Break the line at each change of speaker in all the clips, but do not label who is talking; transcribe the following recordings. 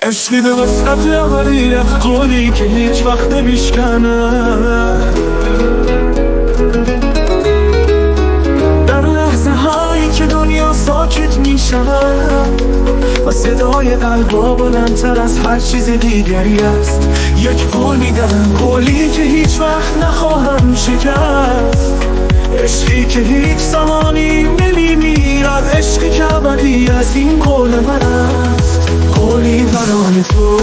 عشقی به وسط ابدیت، قولی که هیچ وقت نمیشکنه. در لحظه هایی که دنیا ساکت میشه و صدای قلبا بلندتر از هر چیز دیگری است، یک قول میدم، قولی که هیچ وقت نخواهم شکست. عشقی که هیچ زمانی نمیمیرد، عشقی که ابدی از این قول من است. قولی برای تو،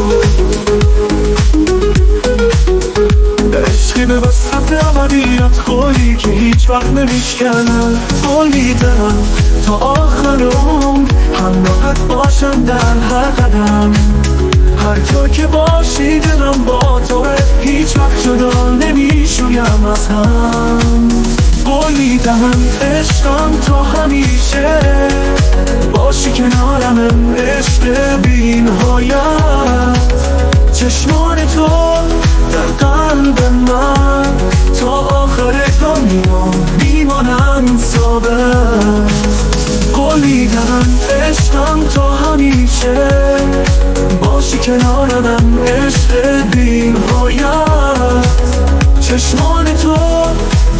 عشقی به وسط ابدیت، قولی که هیچ وقت نمیشکنه. قول میدم تا آخر عمر همراهت باشم در هر قدم، هر جا که باشی دلم با توه، هیچ وقت جدا نمیشویم از هم. قول میدم عشقم تا همیشه باشی کنارم، عشق بی نهایت. چشمان تو در قلب من تا آخر دنیا میمانند ثابت. قول میدم عشقم تا همیشه باشی کنارم، عشق بی نهایت. چشمان تو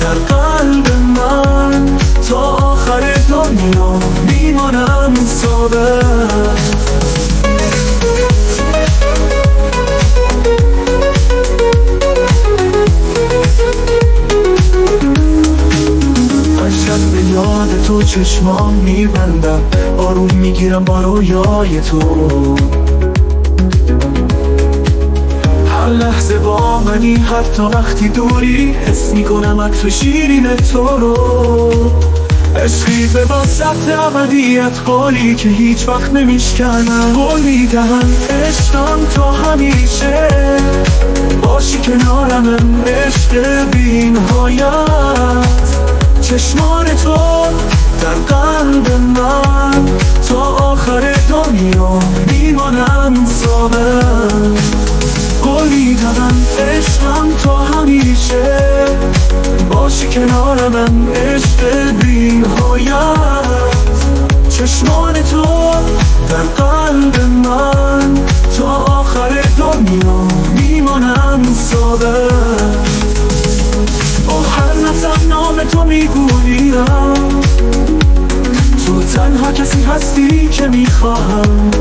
در قلب من تا آخر دنیا میمانم ثابت. من شب به یاد تو چشمام میبندم، آروم میگیرم با رویای تو. هر لحظه با منی، حتی وقتی دوری، حس میکنم عطر شیرین تو رو. عشقی به وسط ابدیت، قولی که هیچ وقت نمیشکنم. قول میدم عشقم تا همیشه باشی کنارم، عشق بی نهایت. چشمان تو در قلب من تا آخر دنیا میمانند ثابت. قول میدم عشقم تا همیشه باشی کنارم، عشق بی نهایت. چشمان تو در قلب من تا آخر دنیا میمانند ثابت. با هر نفسم نام تو میگویم، تو تنها کسی هستی که میخواهم.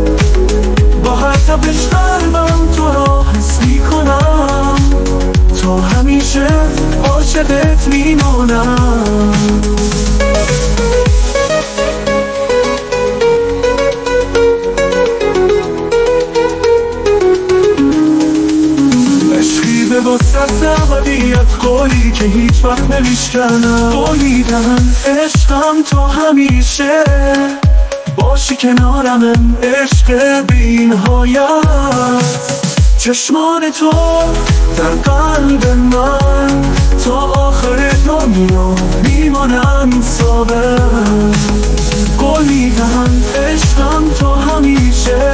با هر تپش قلبم تو را حس میکنم، تا همیشه عاشقت میمانم. عشقی به وسط ابدیت، قولی که هیچ وقت نمیشکنم. قول میدم عشقم تا همیشه باشی کنارم، عشق بی نهایت. چشمان تو در قلب من تا آخر دنیا میمانند ثابت. قول میدم عشقم تا همیشه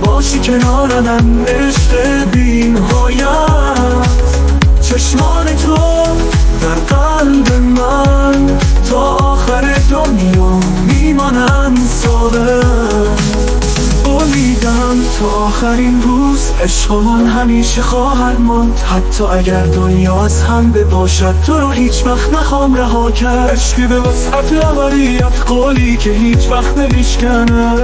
باشی کنارم، عشق بی نهایت. چشمان تو در قلب من تا آخر دنیا میمانند ثابت. قول میدم تا آخرین روز عشقمون همیشه خواهد ماند، حتی اگر دنیا از هم بباشد، تو رو هیچ وقت نخوام رها کرد. عشقی به وسط ابدیت، قولی که هیچ وقت نمیشکنه.